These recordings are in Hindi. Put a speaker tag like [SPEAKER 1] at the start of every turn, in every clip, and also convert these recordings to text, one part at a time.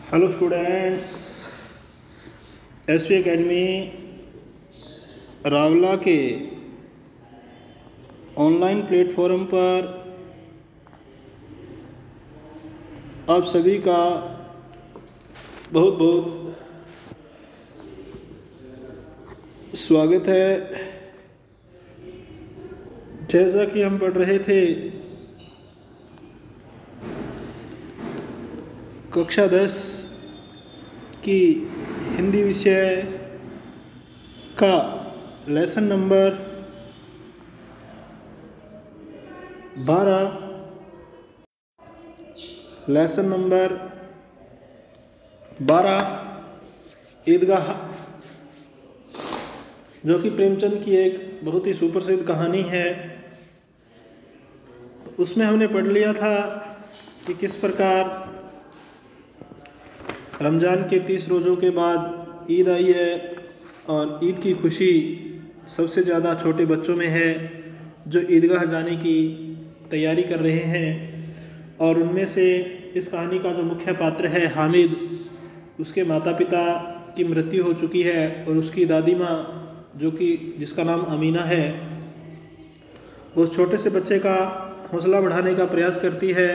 [SPEAKER 1] Hello students, SV academy Rawla के ऑनलाइन प्लेटफॉर्म पर आप सभी का बहुत बहुत स्वागत है। जैसा कि हम पढ़ रहे थे कक्षा 10 की हिंदी विषय का लेसन नंबर 12 ईदगाह, जो कि प्रेमचंद की एक बहुत ही सुप्रसिद्ध कहानी है। उसमें हमने पढ़ लिया था कि किस प्रकार रमज़ान के 30 रोज़ों के बाद ईद आई है और ईद की खुशी सबसे ज़्यादा छोटे बच्चों में है जो ईदगाह जाने की तैयारी कर रहे हैं। और उनमें से इस कहानी का जो मुख्य पात्र है हामिद, उसके माता पिता की मृत्यु हो चुकी है और उसकी दादी माँ जो कि जिसका नाम अमीना है, उस छोटे से बच्चे का हौसला बढ़ाने का प्रयास करती है,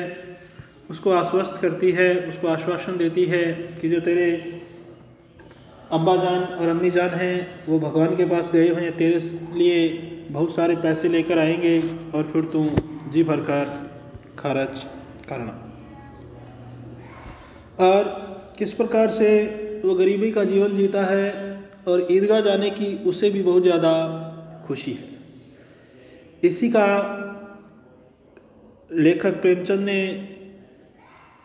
[SPEAKER 1] उसको आश्वस्त करती है, उसको आश्वासन देती है कि जो तेरे अब्बा जान और अम्मी जान हैं वो भगवान के पास गए हुए हैं, तेरे लिए बहुत सारे पैसे लेकर आएंगे और फिर तू जी भर कर खर्च करना। और किस प्रकार से वो गरीबी का जीवन जीता है और ईदगाह जाने की उसे भी बहुत ज़्यादा खुशी है। इसी का लेखक प्रेमचंद ने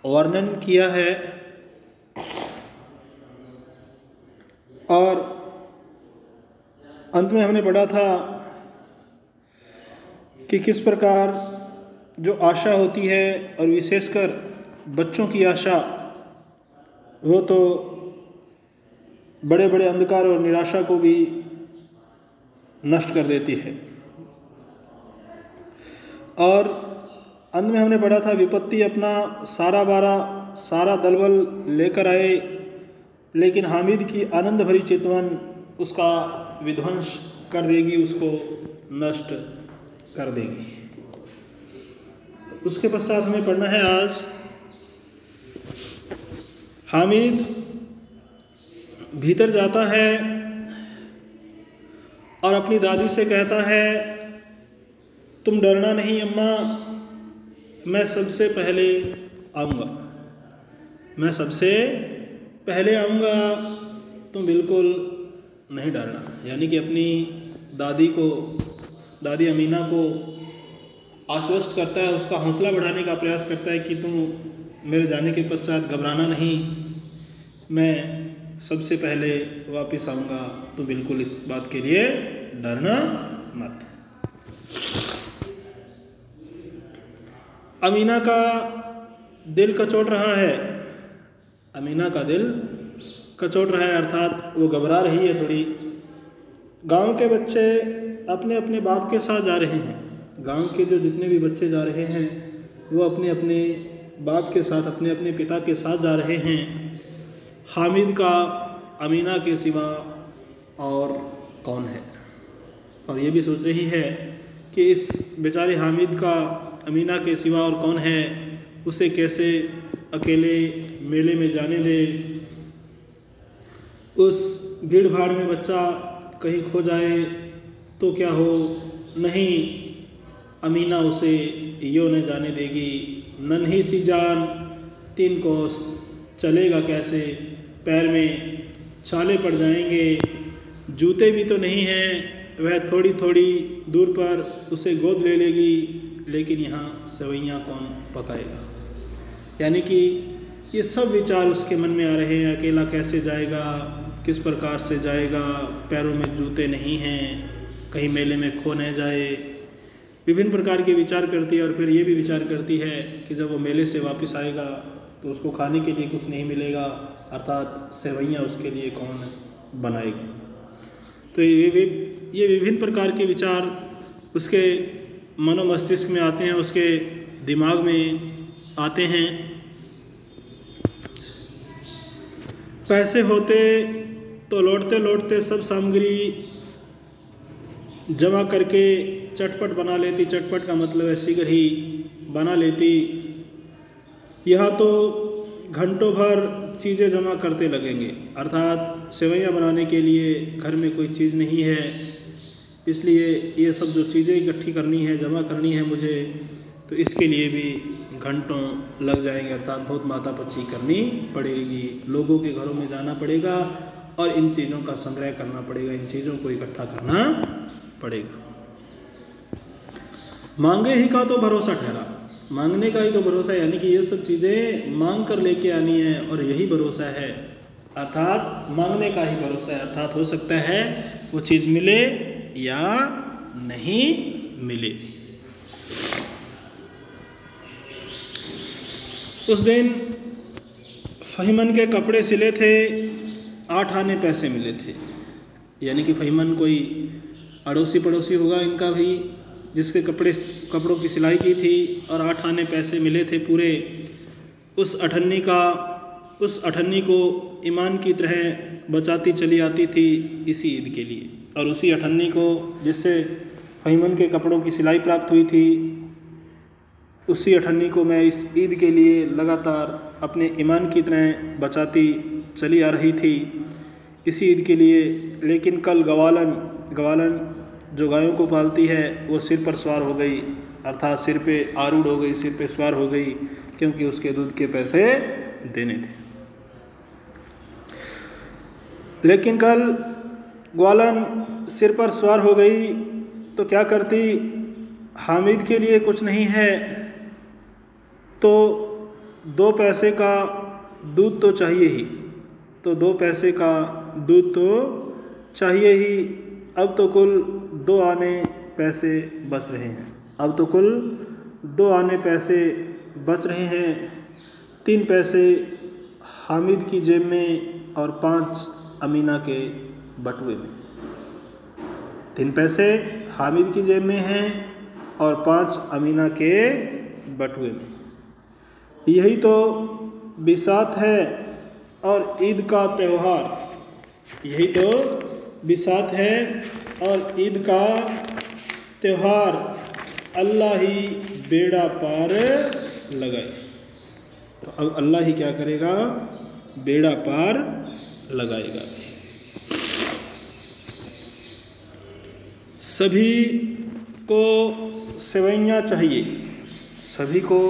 [SPEAKER 1] वर्णन किया है। और अंत में हमने पढ़ा था कि किस प्रकार जो आशा होती है और विशेषकर बच्चों की आशा, वो तो बड़े बड़े अंधकार और निराशा को भी नष्ट कर देती है। और अंत में हमने पढ़ा था विपत्ति अपना सारा दलबल लेकर आए, लेकिन हामिद की आनंद भरी चितवन उसका विध्वंस कर देगी, उसको नष्ट कर देगी। उसके पश्चात हमें पढ़ना है आज हामिद भीतर जाता है और अपनी दादी से कहता है, तुम डरना नहीं अम्मा, मैं सबसे पहले आऊँगा, तुम बिल्कुल नहीं डरना। यानी कि अपनी दादी अमीना को आश्वस्त करता है, उसका हौसला बढ़ाने का प्रयास करता है कि तुम मेरे जाने के पश्चात घबराना नहीं, मैं सबसे पहले वापस आऊँगा, तो बिल्कुल इस बात के लिए डरना मत। अमीना का दिल कचोट रहा है, अर्थात वो घबरा रही है थोड़ी। गांव के बच्चे अपने अपने बाप के साथ जा रहे हैं, गांव के जो जितने भी बच्चे जा रहे हैं वो अपने अपने बाप के साथ, अपने अपने पिता के साथ जा रहे हैं। हामिद का अमीना के सिवा और कौन है? और ये भी सोच रही है कि इस बेचारे हामिद का अमीना के सिवा और कौन है, उसे कैसे अकेले मेले में जाने दे। उस भीड़ भाड़ में बच्चा कहीं खो जाए तो क्या हो, नहीं अमीना उसे यो न जाने देगी। नन्ही सी जान 3 कोस चलेगा कैसे, पैर में छाले पड़ जाएंगे, जूते भी तो नहीं हैं। वह थोड़ी थोड़ी दूर पर उसे गोद ले लेगी, लेकिन यहाँ सेवैयाँ कौन पकाएगा। यानी कि ये सब विचार उसके मन में आ रहे हैं। अकेला कैसे जाएगा, किस प्रकार से जाएगा, पैरों में जूते नहीं हैं, कहीं मेले में खो न जाए। विभिन्न प्रकार के विचार करती है और फिर ये भी विचार करती है कि जब वो मेले से वापस आएगा तो उसको खाने के लिए कुछ नहीं मिलेगा, अर्थात सेवैयाँ उसके लिए कौन बनाएगा। तो ये विभिन्न प्रकार के विचार उसके मनोमस्तिष्क में आते हैं, उसके दिमाग में आते हैं। पैसे होते तो लौटते लौटते सब सामग्री जमा करके चटपट बना लेती। चटपट का मतलब है शीघ्र ही बना लेती। यहाँ तो घंटों भर चीज़ें जमा करते लगेंगे, अर्थात सेवइयाँ बनाने के लिए घर में कोई चीज़ नहीं है, इसलिए ये सब जो चीज़ें इकट्ठी करनी है, जमा करनी है मुझे, तो इसके लिए भी घंटों लग जाएंगे, अर्थात बहुत माथापच्ची करनी पड़ेगी। लोगों के घरों में जाना पड़ेगा और इन चीज़ों का संग्रह करना पड़ेगा, इन चीज़ों को इकट्ठा करना पड़ेगा। मांगे ही का तो भरोसा ठहरा, मांगने का ही तो भरोसा, यानी कि ये सब चीज़ें मांग कर लेके आनी है और यही भरोसा है, अर्थात मांगने का ही भरोसा है। अर्थात हो सकता है वो चीज़ मिले या नहीं मिले। उस दिन फ़हीमन के कपड़े सिले थे, 8 आने पैसे मिले थे। यानी कि फ़हीमन कोई अड़ोसी पड़ोसी होगा इनका भी, जिसके कपड़ों की सिलाई की थी और 8 आने पैसे मिले थे पूरे। उस अठन्नी को ईमान की तरह बचाती चली आती थी इसी ईद के लिए, और उसी अठन्नी को जिससे फ़हीमन के कपड़ों की सिलाई प्राप्त हुई थी, उसी अठन्नी को मैं इस ईद के लिए लगातार अपने ईमान की तरह बचाती चली आ रही थी इसी ईद के लिए। लेकिन कल गवालन जो गायों को पालती है वो सिर पर सवार हो गई, अर्थात सिर पे आरूढ़ हो गई, सिर पे सवार हो गई, क्योंकि उसके दूध के पैसे देने थे। लेकिन कल ग्वालन सिर पर सवार हो गई तो क्या करती, हामिद के लिए कुछ नहीं है तो 2 पैसे का दूध तो चाहिए ही, तो 2 पैसे का दूध तो चाहिए ही। अब तो कुल 2 आने पैसे बच रहे हैं, अब तो कुल 2 आने पैसे बच रहे हैं। 3 पैसे हामिद की जेब में और 5 अमीना के बटुए में। 3 पैसे हामिद की जेब में हैं और 5 अमीना के बटुए में। यही तो बिसात है और ईद का त्यौहार, यही तो बिसात है और ईद का त्यौहार। अल्लाह ही बेड़ा पार लगाए, तो अब अल्लाह ही क्या करेगा, बेड़ा पार लगाएगा। सभी को सेवइयाँ चाहिए, सभी को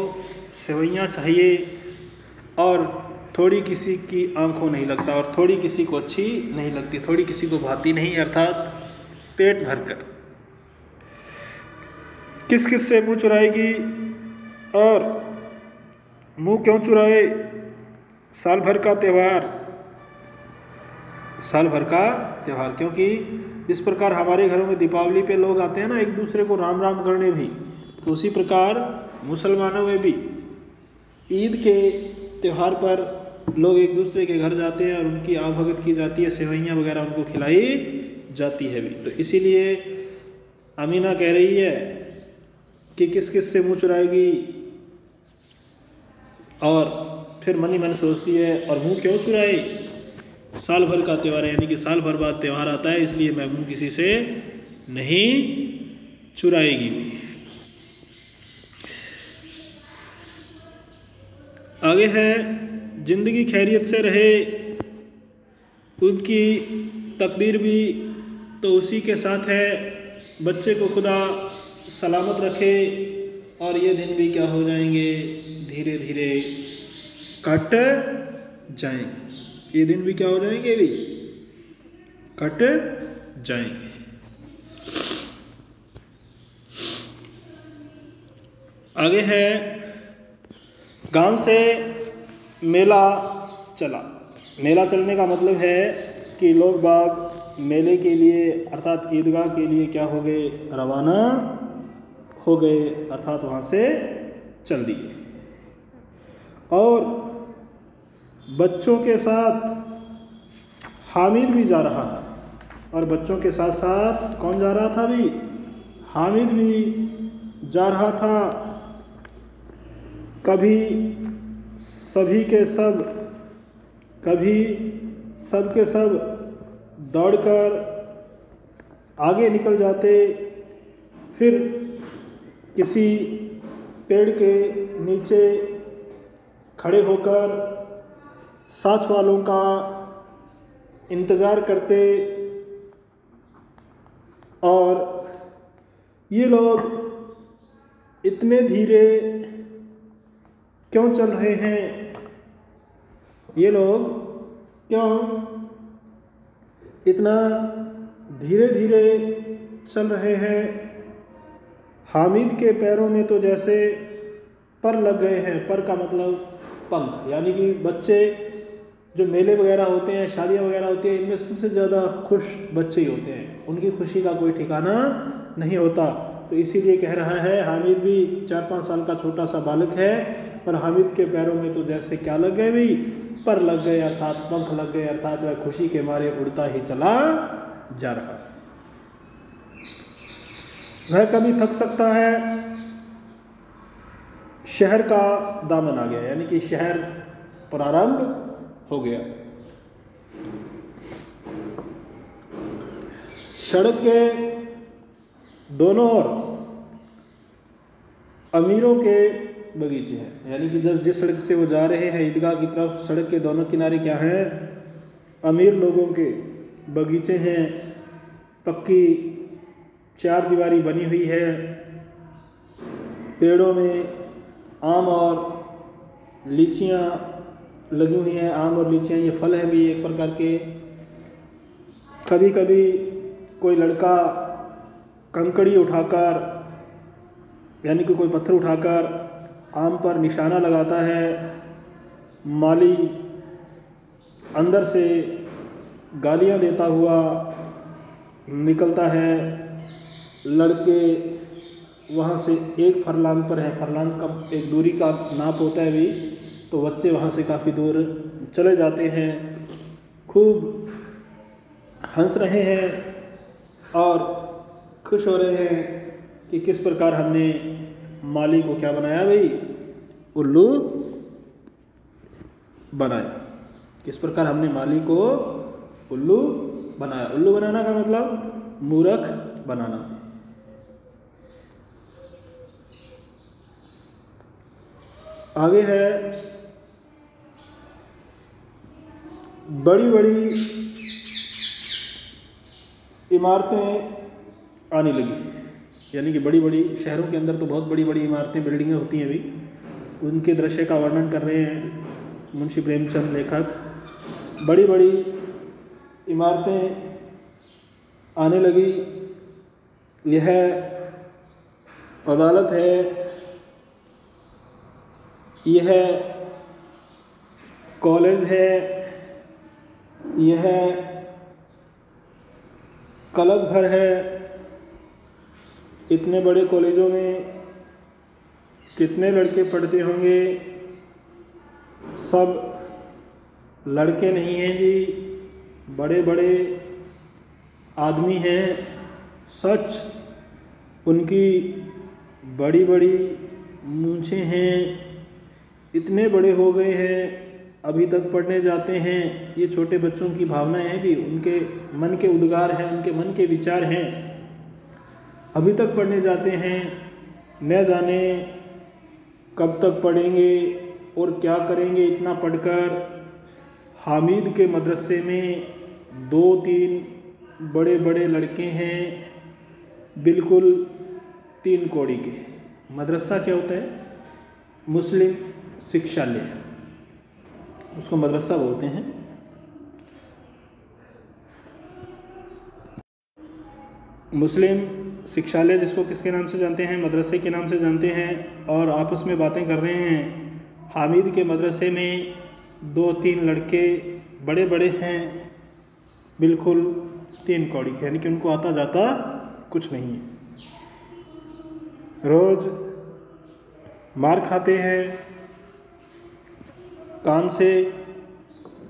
[SPEAKER 1] सेवइयाँ चाहिए, और थोड़ी किसी की आंखों नहीं लगता और थोड़ी किसी को अच्छी नहीं लगती, थोड़ी किसी को भाती नहीं, अर्थात पेट भरकर। किस किस से मुँह चुराएगी और मुँह क्यों चुराए, साल भर का त्यौहार, साल भर का त्यौहार। क्योंकि जिस प्रकार हमारे घरों में दीपावली पे लोग आते हैं ना एक दूसरे को राम राम करने भी, तो उसी प्रकार मुसलमानों में भी ईद के त्यौहार पर लोग एक दूसरे के घर जाते हैं और उनकी आवभगत की जाती है, सेवइयाँ वगैरह उनको खिलाई जाती है भी। तो इसीलिए अमीना कह रही है कि किस किस से मुँह चुराएगी, और फिर मन ही मन सोचती है और मुँह क्यों चुराए, साल भर का त्यौहार है, यानी कि साल भर बाद त्यौहार आता है, इसलिए मैं मुँह किसी से नहीं चुराएगी भी। आगे है, ज़िंदगी खैरियत से रहे, उनकी तकदीर भी तो उसी के साथ है, बच्चे को खुदा सलामत रखे, और ये दिन भी क्या हो जाएंगे, धीरे धीरे कट जाएंगे, ये दिन भी क्या हो जाएंगे, भी कट जाएंगे। आगे है, गांव से मेला चला। मेला चलने का मतलब है कि लोग बाग मेले के लिए अर्थात ईदगाह के लिए क्या हो गए, रवाना हो गए, अर्थात वहाँ से चल दिए। और बच्चों के साथ हामिद भी जा रहा था, और बच्चों के साथ साथ कौन जा रहा था, भी हामिद भी जा रहा था। कभी सभी के सब, कभी सब के सब दौड़कर आगे निकल जाते, फिर किसी पेड़ के नीचे खड़े होकर साथ वालों का इंतज़ार करते। और ये लोग इतने धीरे क्यों चल रहे हैं, ये लोग क्यों इतना धीरे धीरे चल रहे हैं। हामिद के पैरों में तो जैसे पर लग गए हैं। पर का मतलब पंख, यानी कि बच्चे जो मेले वगैरह होते हैं, शादियां वगैरह होती हैं, इनमें सबसे ज़्यादा खुश बच्चे ही होते हैं। उनकी खुशी का कोई ठिकाना नहीं होता। तो इसीलिए कह रहा है हामिद भी 4-5 साल का छोटा सा बालक है, और हामिद के पैरों में तो जैसे क्या लग गए भाई, पर लग गए, अर्थात पंख लग गए, अर्थात वह खुशी के मारे उड़ता ही चला जा रहा है। वह कभी थक सकता है। शहर का दामन आ गया, यानी कि शहर प्रारंभ हो गया। सड़क के दोनों ओर अमीरों के बगीचे हैं, यानी कि जब जिस सड़क से वो जा रहे हैं ईदगाह की तरफ, सड़क के दोनों किनारे क्या हैं, अमीर लोगों के बगीचे हैं। पक्की 4 दीवारी बनी हुई है। पेड़ों में आम और लीचियाँ लगी हुई हैं। आम और लीचियाँ ये फल हैं भी एक प्रकार के। कभी कभी कोई लड़का कंकड़ी उठाकर, यानी कि कोई पत्थर उठाकर आम पर निशाना लगाता है। माली अंदर से गालियाँ देता हुआ निकलता है। लड़के वहाँ से एक फरलांग पर है, फरलांग का एक दूरी का नाप होता है भी, तो बच्चे वहाँ से काफ़ी दूर चले जाते हैं। खूब हंस रहे हैं और खुश हो रहे हैं कि किस प्रकार हमने माली को क्या बनाया भाई, उल्लू बनाया। किस प्रकार हमने माली को उल्लू बनाया। उल्लू बनाना का मतलब मूर्ख बनाना। आगे है बड़ी बड़ी इमारतें आने लगी, यानी कि बड़ी बड़ी शहरों के अंदर तो बहुत बड़ी बड़ी इमारतें, बिल्डिंगें होती हैं अभी। उनके दृश्य का वर्णन कर रहे हैं मुंशी प्रेमचंद लेखक। बड़ी बड़ी इमारतें आने लगी। यह अदालत है, यह कॉलेज है, यह क्लब घर है। इतने बड़े कॉलेजों में कितने लड़के पढ़ते होंगे। सब लड़के नहीं हैं जी, बड़े बड़े आदमी हैं। सच उनकी बड़ी बड़ी मूंछें हैं, इतने बड़े हो गए हैं, अभी तक पढ़ने जाते हैं। ये छोटे बच्चों की भावनाएं हैं भी, उनके मन के उद्गार हैं, उनके मन के विचार हैं। अभी तक पढ़ने जाते हैं, न जाने कब तक पढ़ेंगे और क्या करेंगे इतना पढ़कर। हामिद के मदरसे में 2-3 बड़े बड़े लड़के हैं, बिल्कुल 3 कौड़ी के। मदरसा क्या होता है? मुस्लिम शिक्षालय, उसको मदरसा बोलते हैं। मुस्लिम शिक्षालय जिसको किसके नाम से जानते हैं? मदरसे के नाम से जानते हैं। और आपस में बातें कर रहे हैं। हामिद के मदरसे में 2-3 लड़के बड़े बड़े हैं, बिल्कुल 3 कौड़ी के, यानी कि उनको आता जाता कुछ नहीं है। रोज़ मार खाते हैं, काम से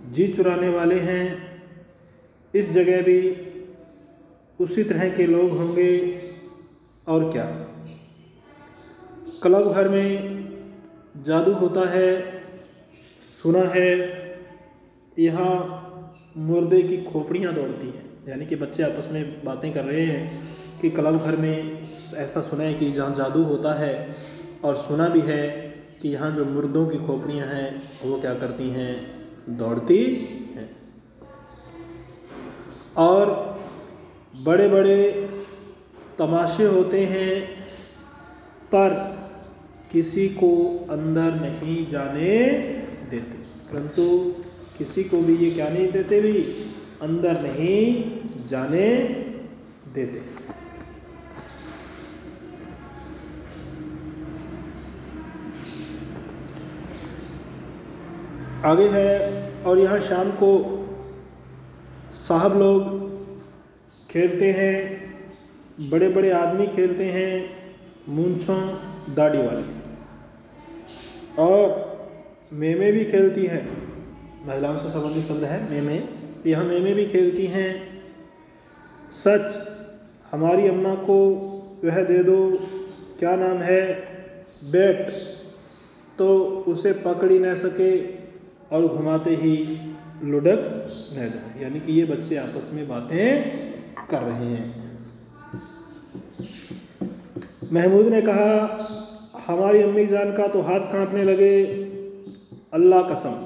[SPEAKER 1] जी चुराने वाले हैं। इस जगह भी उसी तरह के लोग होंगे और क्या। क्लब घर में जादू होता है, सुना है। यहाँ मुर्दे की खोपड़ियाँ दौड़ती हैं। यानी कि बच्चे आपस में बातें कर रहे हैं कि क्लब घर में ऐसा सुना है कि जहाँ जादू होता है, और सुना भी है कि यहाँ जो मुर्दों की खोपड़ियाँ हैं वो क्या करती हैं, दौड़ती हैं। और बड़े बड़े तमाशे होते हैं पर किसी को अंदर नहीं जाने देते, परंतु किसी को भी ये क्या नहीं देते, भी अंदर नहीं जाने देते। आगे है, और यहाँ शाम को साहब लोग खेलते हैं, बड़े बड़े आदमी खेलते हैं, मूंछों दाढ़ी वाले, और मेमे भी खेलती हैं। महिलाओं से संबंधित शब्द है मेमे, यहाँ मेमे भी खेलती हैं। सच हमारी अम्मा को वह दे दो, क्या नाम है, बैट, तो उसे पकड़ ही न सके और घुमाते ही लुढ़क न जाए। यानी कि ये बच्चे आपस में बातें कर रहे हैं। महमूद ने कहा, हमारी अम्मी जान का तो हाथ कांपने लगे, अल्लाह कसम।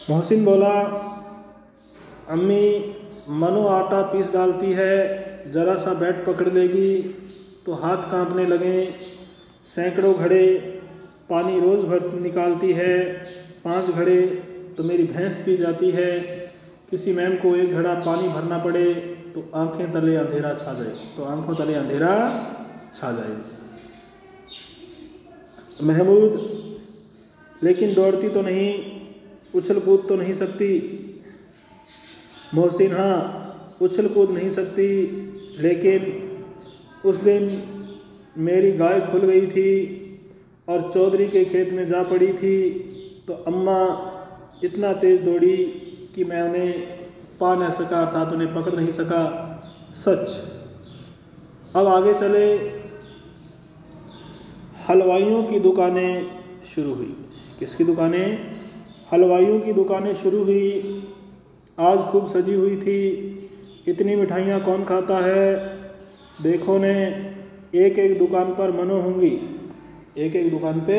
[SPEAKER 1] मोहसिन बोला, अम्मी मनो आटा पीस डालती है, ज़रा सा बैट पकड़ लेगी तो हाथ कांपने लगे। सैकड़ों घड़े पानी रोज़ भर निकालती है, 5 घड़े तो मेरी भैंस पी जाती है। किसी मैम को 1 घड़ा पानी भरना पड़े तो आंखें तले अंधेरा छा जाए, तो आंखों तले अंधेरा छा जाए। महमूद, लेकिन दौड़ती तो नहीं, उछल कूद तो नहीं सकती। मोहसिन, हाँ उछल कूद नहीं सकती, लेकिन उस दिन मेरी गाय खुल गई थी और चौधरी के खेत में जा पड़ी थी, तो अम्मा इतना तेज़ दौड़ी कि मैं उन्हें पा न सका, अर्थात उन्हें पकड़ नहीं सका। सच। अब आगे चले, हलवाइयों की दुकानें शुरू हुई। किसकी दुकानें? हलवाइयों की दुकानें शुरू हुई। आज खूब सजी हुई थी। इतनी मिठाइयाँ कौन खाता है? देखो ने, एक एक दुकान पर मनो होंगी, एक एक दुकान पे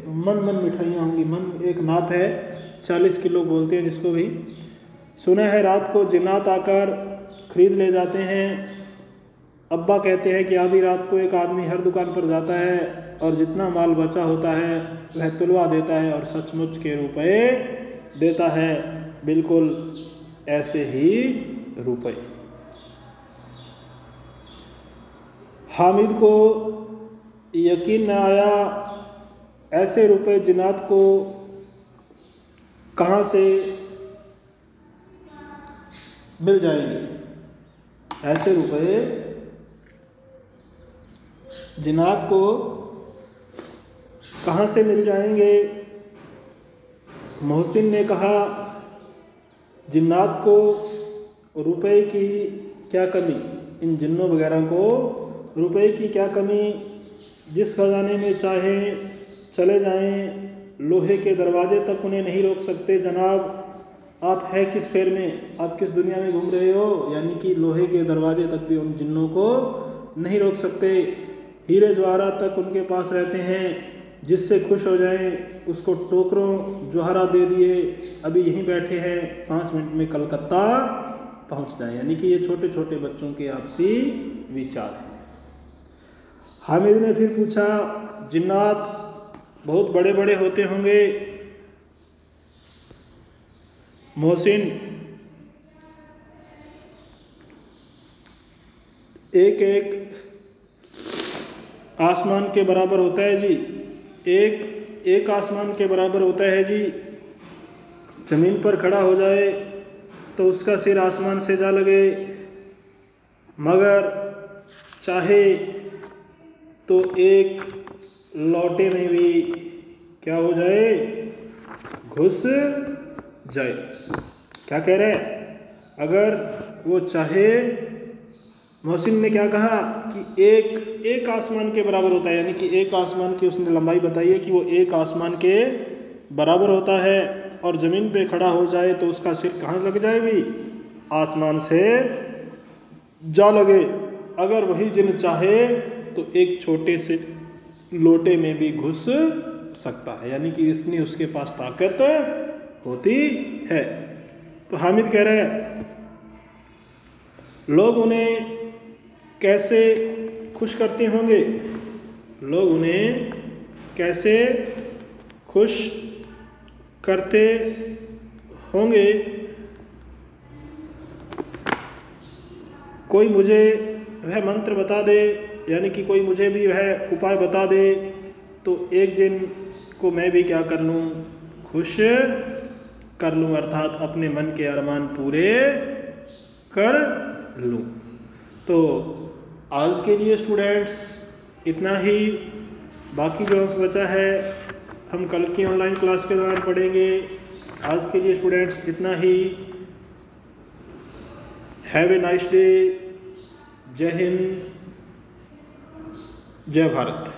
[SPEAKER 1] मन मन मिठाइयाँ होंगी। मन एक नाप है, 40 किलो बोलते हैं जिसको भी। सुना है रात को जिन्नात आकर खरीद ले जाते हैं। अब्बा कहते हैं कि आधी रात को एक आदमी हर दुकान पर जाता है और जितना माल बचा होता है वह तुलवा देता है और सचमुच के रुपए देता है, बिल्कुल ऐसे ही रुपए। हामिद को यकीन न आया, ऐसे रुपए जिन्नात को कहाँ से मिल जाएंगे? ऐसे रुपए जिन्नात को कहाँ से मिल जाएंगे? मोहसिन ने कहा, जिन्नात को रुपए की क्या कमी, इन जिन्नों वगैरह को रुपए की क्या कमी? जिस खजाने में चाहें चले जाएं, लोहे के दरवाजे तक उन्हें नहीं रोक सकते। जनाब, आप है किस फेर में, आप किस दुनिया में घूम रहे हो? यानी कि लोहे के दरवाजे तक भी उन जिन्नों को नहीं रोक सकते। हीरे जवाहरात तक उनके पास रहते हैं, जिससे खुश हो जाएं उसको टोकरों जवाहरात दे दिए, अभी यहीं बैठे हैं, 5 मिनट में कलकत्ता पहुंच जाएं। यानी कि ये छोटे छोटे बच्चों के आपसी विचार हैं। हामिद ने फिर पूछा, जिन्नात बहुत बड़े बड़े होते होंगे? मोहसिन, एक एक आसमान के बराबर होता है जी, एक आसमान के बराबर होता है जी। ज़मीन पर खड़ा हो जाए तो उसका सिर आसमान से जा लगे, मगर चाहे तो एक लोटे में भी क्या हो जाए, घुस जाए। क्या कह रहे हैं? अगर वो चाहे, मोहसिन ने क्या कहा कि एक आसमान के बराबर होता है, यानी कि एक आसमान की उसने लंबाई बताई है कि वो एक आसमान के बराबर होता है। और ज़मीन पे खड़ा हो जाए तो उसका सिर कहाँ लग जाए भी? आसमान से जा लगे। अगर वही जिन चाहे तो एक छोटे से लोटे में भी घुस सकता है, यानी कि इतनी उसके पास ताकत होती है। तो हामिद कह रहे हैं लोग उन्हें कैसे खुश करते होंगे, लोग उन्हें कैसे खुश करते होंगे। कोई मुझे वह मंत्र बता दे, यानी कि कोई मुझे भी वह उपाय बता दे तो एक दिन को मैं भी क्या कर लूँ, खुश कर लूँ, अर्थात अपने मन के अरमान पूरे कर लूँ। तो आज के लिए स्टूडेंट्स इतना ही, बाकी जो अंश बचा है हम कल की ऑनलाइन क्लास के दौरान पढ़ेंगे। आज के लिए स्टूडेंट्स इतना ही। Have a nice day. जय हिंद, जय भारत।